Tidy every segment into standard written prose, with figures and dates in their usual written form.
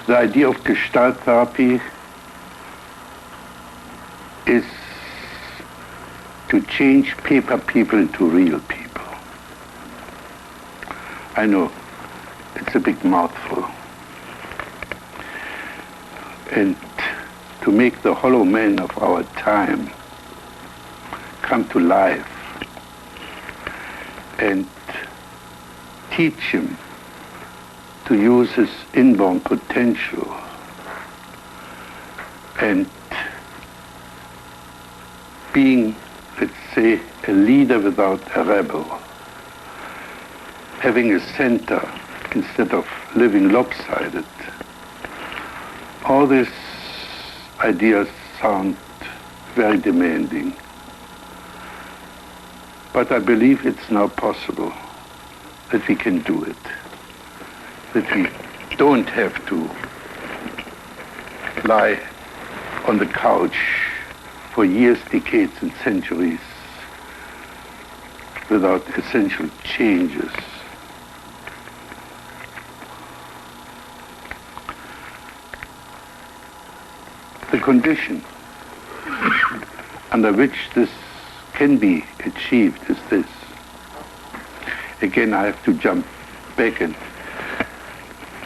The idea of Gestalt therapy is to change paper people into real people. I know, it's a big mouthful. And to make the hollow man of our time come to life and teach him to use his inborn potential and being, let's say, a leader without a rebel, having a center instead of living lopsided. All these ideas sound very demanding, but I believe it's now possible that we can do it, that we don't have to lie on the couch for years, decades, and centuries without essential changes. The condition under which this can be achieved is this. Again, I have to jump back and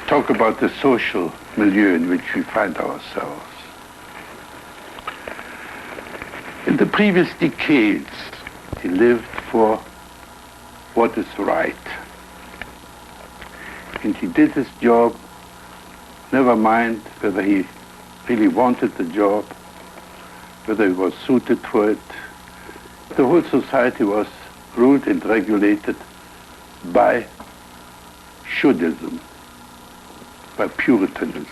talk about the social milieu in which we find ourselves. In the previous decades, he lived for what is right. And he did his job, never mind whether he really wanted the job, whether he was suited for it. The whole society was ruled and regulated by shouldism, by Puritanism.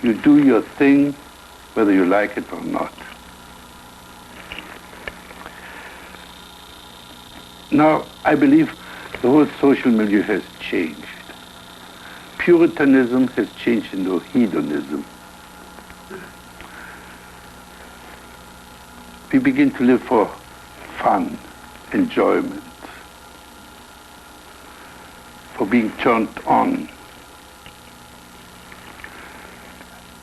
You do your thing whether you like it or not. Now, I believe the whole social milieu has changed. Puritanism has changed into hedonism. We begin to live for fun, enjoyment, for being turned on.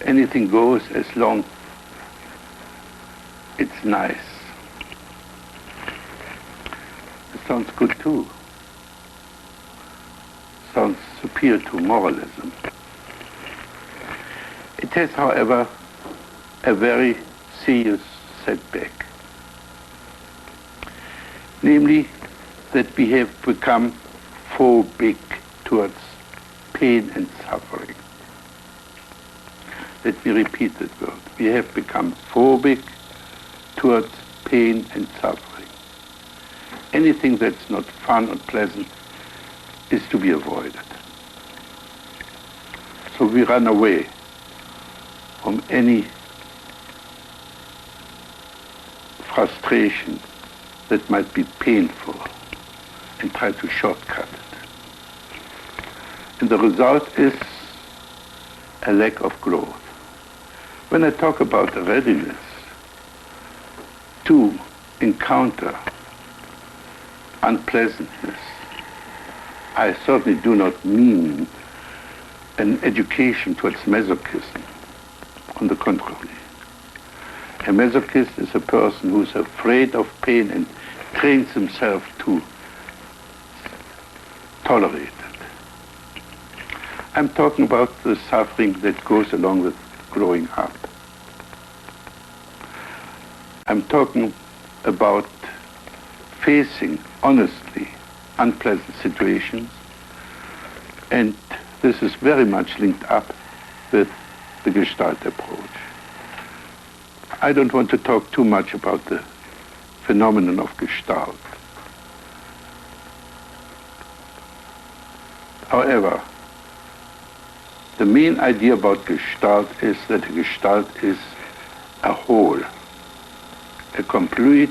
Anything goes as long it's nice. It sounds good too. Sounds superior to moralism. It has, however, a very serious setback. Namely, that we have become phobic towards pain and suffering. Let me repeat that word. We have become phobic towards pain and suffering. Anything that's not fun or pleasant is to be avoided. So we run away from any frustration that might be painful and try to shortcut it. And the result is a lack of growth. When I talk about a readiness to encounter unpleasantness, I certainly do not mean an education towards masochism. On the contrary. A masochist is a person who's afraid of pain and trains himself to tolerate it. I'm talking about the suffering that goes along with growing up. I'm talking about facing honestly unpleasant situations, and this is very much linked up with the Gestalt approach. I don't want to talk too much about the phenomenon of Gestalt. However, the main idea about Gestalt is that a Gestalt is a whole, a complete,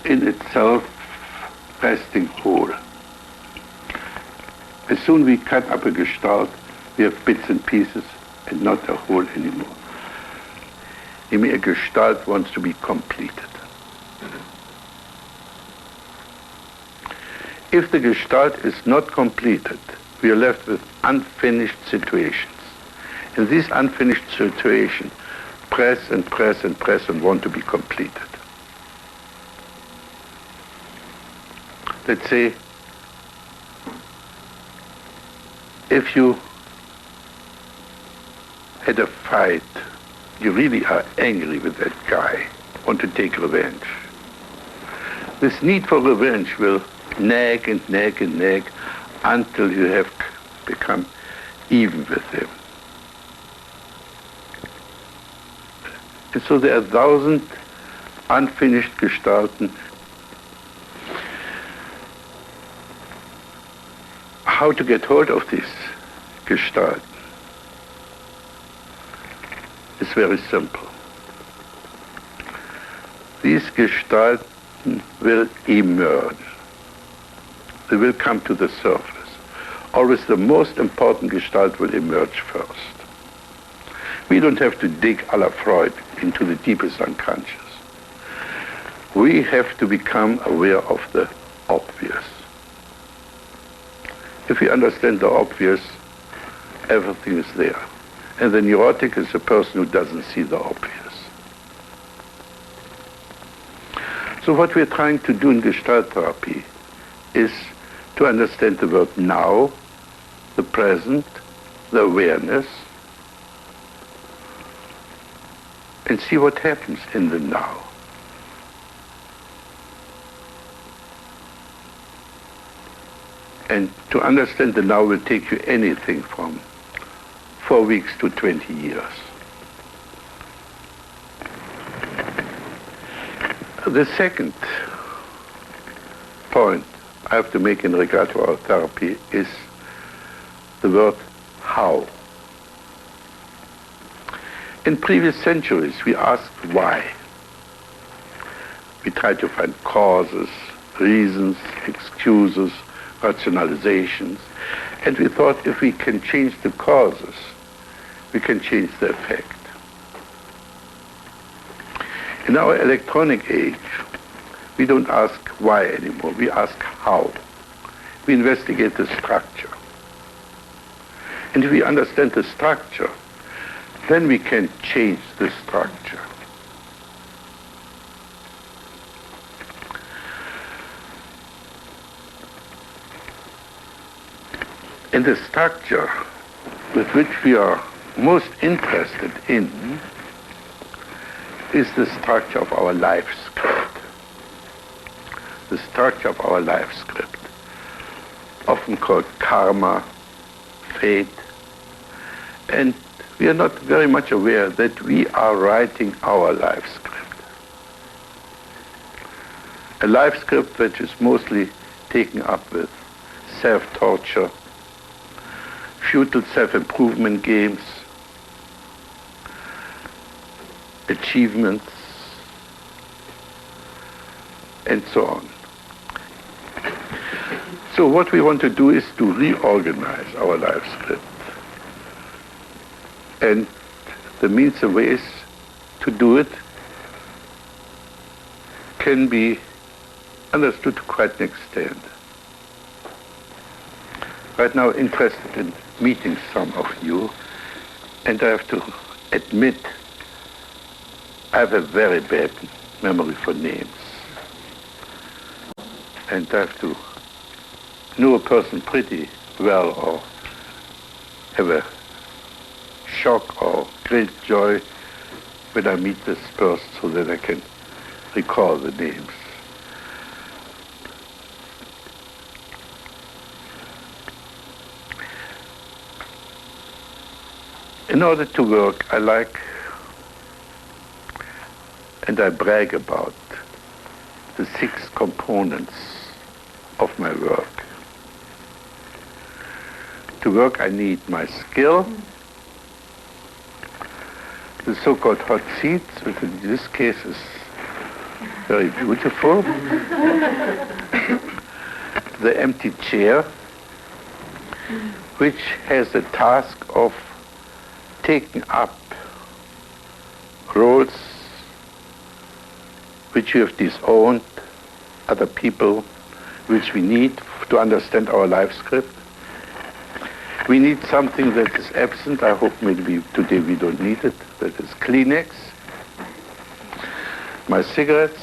in itself resting whole. As soon as we cut up a Gestalt, we have bits and pieces and not a whole anymore. I mean, a Gestalt wants to be completed. If the Gestalt is not completed, we are left with unfinished situations. In these unfinished situations, press and press and press and want to be completed. Let's say, if you had a fight, you really are angry with that guy, want to take revenge. This need for revenge will nag and nag and nag until you have become even with him. And so there are 1,000 unfinished Gestalten. How to get hold of this Gestalt is very simple. These Gestalten will emerge. They will come to the surface. Always the most important Gestalt will emerge first. We don't have to dig à la Freud into the deepest unconscious. We have to become aware of the obvious. If we understand the obvious, everything is there. And the neurotic is a person who doesn't see the obvious. So what we're trying to do in Gestalt therapy is to understand the word now, the present, the awareness, and see what happens in the now. And to understand the now will take you anything from 4 weeks to 20 years. The second point I have to make in regard to our therapy is the word how. In previous centuries, we asked why. We tried to find causes, reasons, excuses, rationalizations, and we thought if we can change the causes, we can change the effect. In our electronic age, we don't ask why anymore, we ask how. We investigate the structure. And if we understand the structure, then we can change the structure. And the structure with which we are most interested in is the structure of our life script. The structure of our life script, often called karma, fate, and we are not very much aware that we are writing our life script. A life script which is mostly taken up with self-torture, futile self-improvement games, achievements, and so on. So what we want to do is to reorganize our life script. And the means and ways to do it can be understood to quite an extent. Right now interested in meeting some of you, and I have to admit I have a very bad memory for names. And I have to know a person pretty well or have a shock or great joy when I meet this person so that I can recall the names. In order to work, I like and I brag about the 6 components of my work. To work, I need my skill, the so-called hot seats, which in this case is very beautiful, the empty chair, which has the task of taking up roles which you have disowned, other people which we need to understand our life script, We need something that is absent. I hope maybe today we don't need it. That is Kleenex, my cigarettes,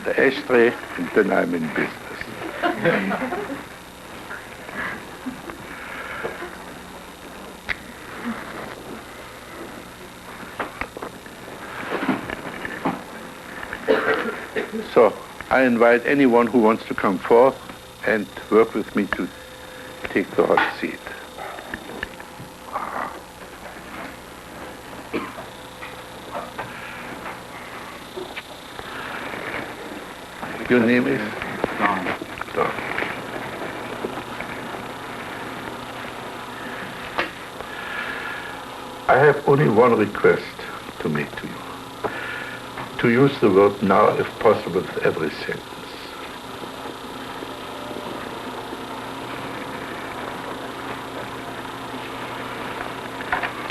the ashtray, and then I'm in business. So I invite anyone who wants to come forth and work with me to take the hot seat. Your name is? Don. Don. I have only one request to make to you. To use the word now, if possible, with every sentence.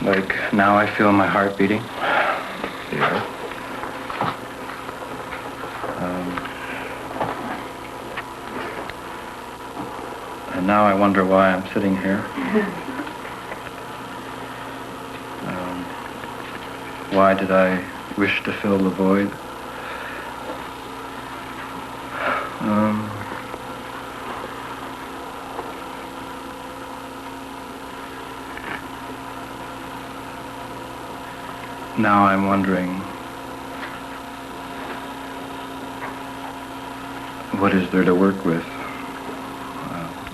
Like, now I feel my heart beating. Yeah. And now I wonder why I'm sitting here. Why did I wish to fill the void? Now I'm wondering, what is there to work with?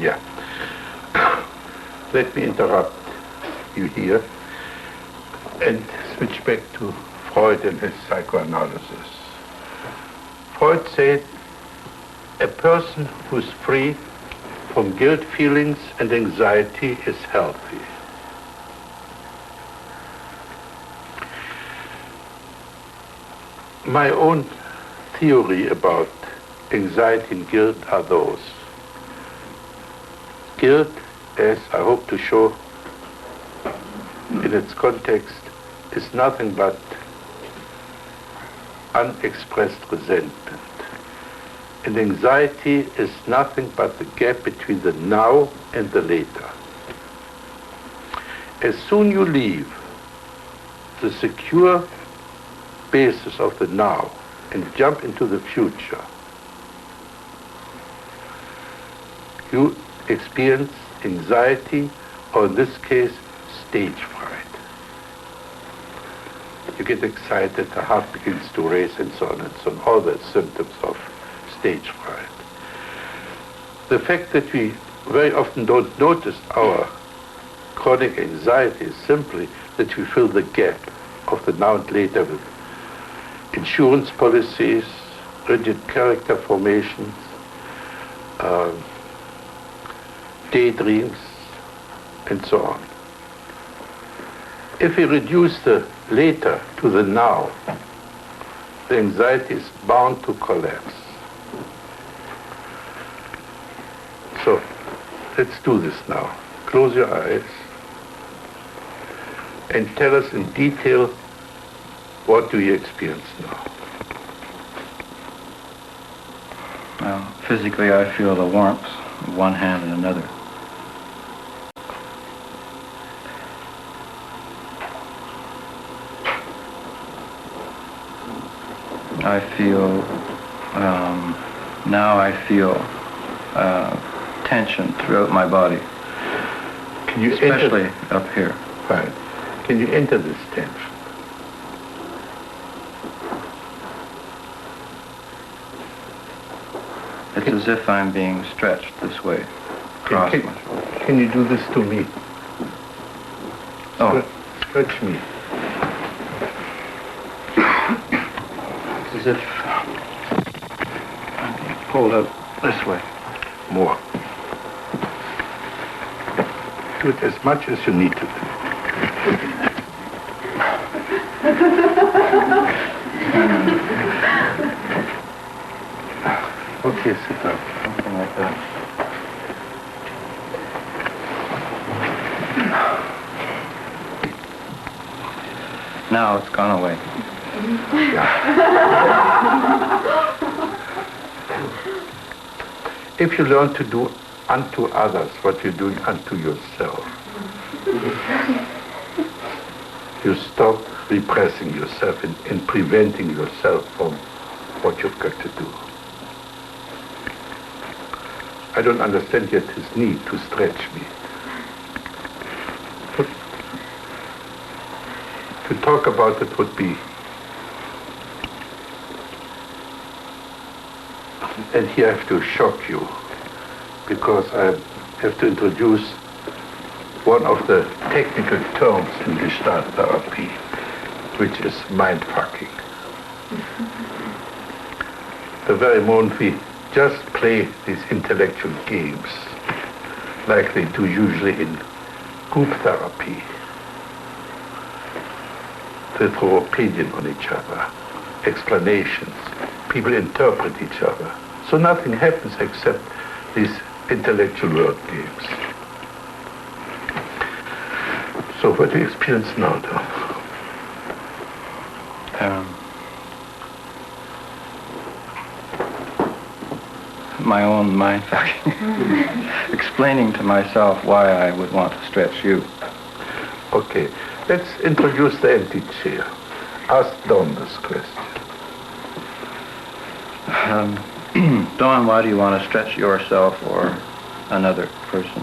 Yeah. Let me interrupt you here and switch back to Freud and his psychoanalysis. Freud said a person who's free from guilt feelings and anxiety is healthy. My own theory about anxiety and guilt are those. Guilt, as I hope to show in its context, is nothing but unexpressed resentment. And anxiety is nothing but the gap between the now and the later. As soon you leave the secure basis of the now and jump into the future, you experience anxiety, or in this case, stage fright. You get excited, the heart begins to race, and so on and so on, all the symptoms of stage fright. The fact that we very often don't notice our chronic anxiety is simply that we fill the gap of the now and later with insurance policies, rigid character formations, daydreams, and so on. If we reduce the later to the now, the anxiety is bound to collapse. So, let's do this now. Close your eyes and tell us in detail what do you experience now. Well, physically I feel the warmth of one hand and another. I feel, now I feel tension throughout my body. Can you especially up here. Fine. Can you enter this tension? It's as if I'm being stretched this way, across my shoulder. Can you do this to me? Oh. Stretch me. It's as if I'm being pulled up this way. More. Do it as much as you need to do. Okay, sit down. Something like that. Now it's gone away. Yeah. If you learn to do unto others what you're doing unto yourself, You stop repressing yourself and preventing yourself from what you've got to do. I don't understand yet his need to stretch me. But to talk about it would be... And here I have to shock you, because I have to introduce one of the technical terms in Gestalt therapy, which is mind-fucking. The very moment we just play these intellectual games, like they do usually in group therapy, they throw opinion on each other, explanations, people interpret each other. So nothing happens except these intellectual word games. So what do you experience now, though? My own mind fucking. Explaining to myself why I would want to stretch you. Okay, let's introduce the empty chair. Ask Don this question. Dawn, why do you want to stretch yourself or another person?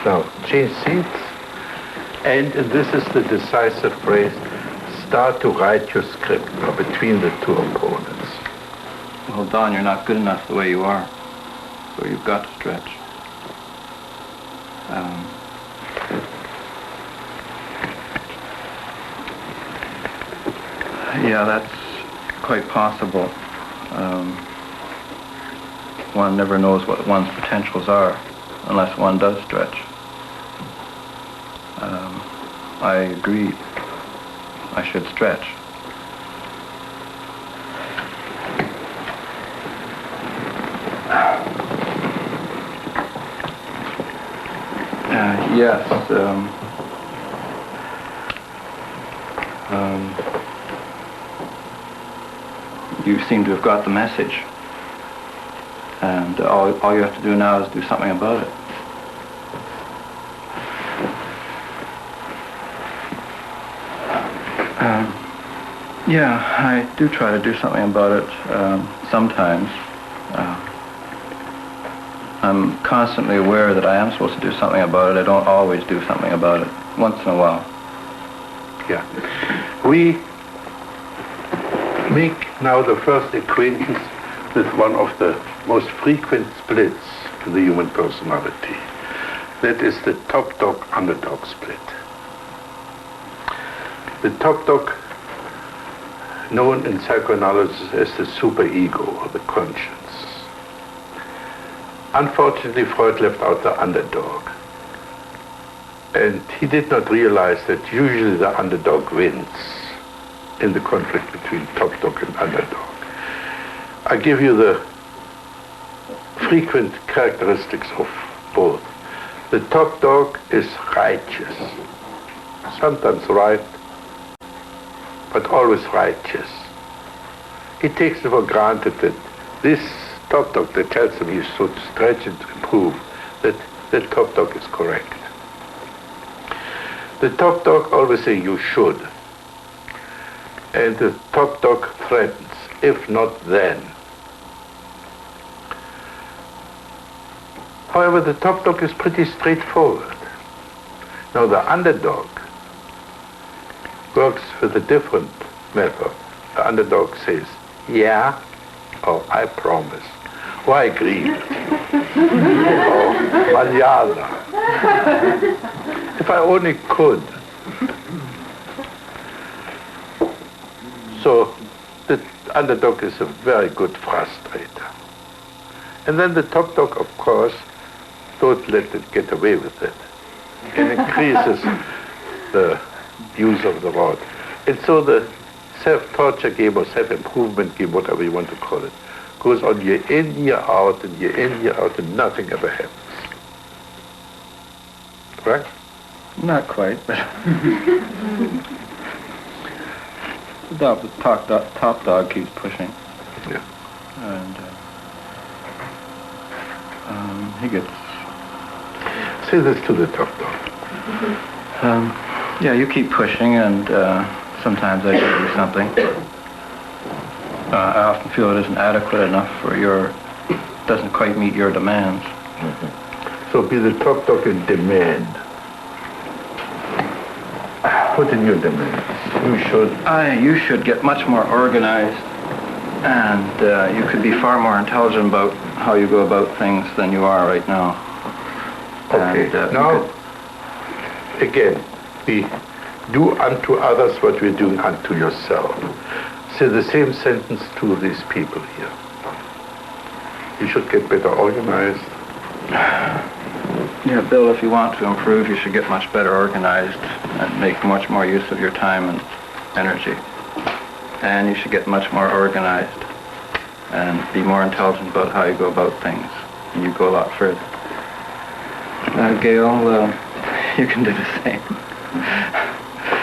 Now, change seats. And this is the decisive phrase, start to write your script now between the two opponents. Well, Dawn, you're not good enough the way you are. So you've got to stretch. Yeah, that's quite possible. One never knows what one's potentials are unless one does stretch. I agree. I should stretch. Yes. You seem to have got the message. And all you have to do now is do something about it. Yeah, I do try to do something about it sometimes. I'm constantly aware that I am supposed to do something about it. I don't always do something about it. Once in a while. Yeah. We make now the first acquaintance with one of the most frequent splits in the human personality. That is the top dog underdog split. The top dog, known in psychoanalysis as the superego or the conscience. Unfortunately, Freud left out the underdog. And he did not realize that usually the underdog wins in the conflict between top dog and underdog. I give you the frequent characteristics of both. The top dog is righteous, sometimes right, but always righteous. He takes it for granted that this top dog that tells him he should stretch and improve, that the top dog is correct. The top dog always says you should. And the top dog threatens, if not then. However, the top dog is pretty straightforward. Now the underdog works with a different method. The underdog says, yeah, or I promise, or I agree, or mañana. If I only could. So the underdog is a very good frustrator. And then the top dog, of course, don't let it get away with it. It increases the use of the rod. And so the self-torture game or self-improvement game, whatever you want to call it, goes on year in, year out, and year in, year out, and nothing ever happens. Right? Not quite, but... the top dog keeps pushing. Yeah. And he gets... Say this to the top dog. Yeah, you keep pushing, and sometimes I give you something. I often feel it isn't adequate enough for doesn't quite meet your demands. So be the top dog in demand. What in your demands? You should get much more organized, and you could be far more intelligent about how you go about things than you are right now. Okay, And, now, again, we do unto others what we're doing unto yourself. Say the same sentence to these people here. You should get better organized. Yeah, Bill, if you want to improve, you should get much better organized and make much more use of your time and energy. And you should get much more organized and be more intelligent about how you go about things. And you go a lot further. Gail, you can do the same.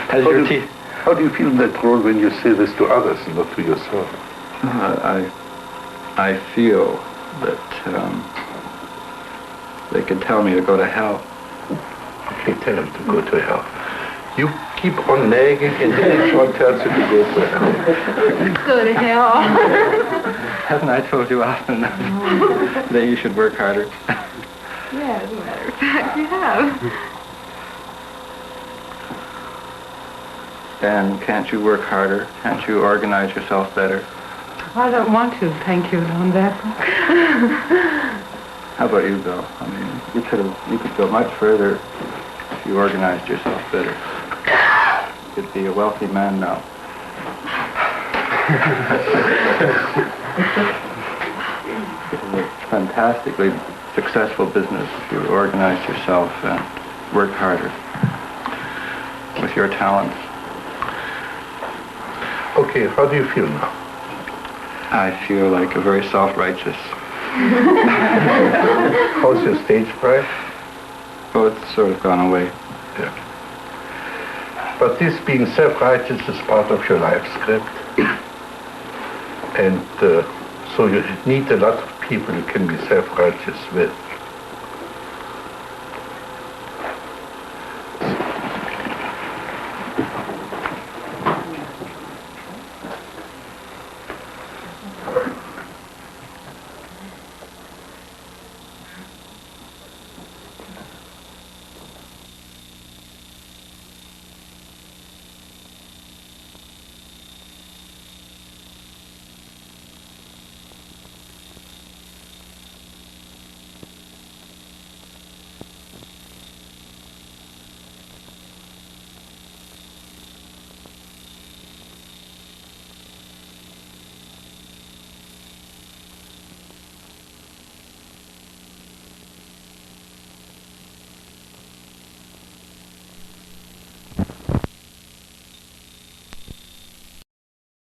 How do you feel in that role when you say this to others and not to yourself? I feel that they can tell me to go to hell. Okay, tell them to go to hell. You keep on nagging and then each one tells you to go to hell. Go to hell. Haven't I told you often that you should work harder? Yeah, as a matter of fact, you have. And can't you work harder? Can't you organize yourself better? I don't want to, thank you, on that. How about you, Bill? I mean, you could go much further if you organized yourself better. You'd be a wealthy man now. It's a fantastically successful business if you organized yourself and worked harder with your talents. Okay, how do you feel now? I feel like a very self-righteous. How's your stage fright? Oh, it's sort of gone away. Yeah. But this being self-righteous is part of your life script. And so you need a lot of people you can be self-righteous with.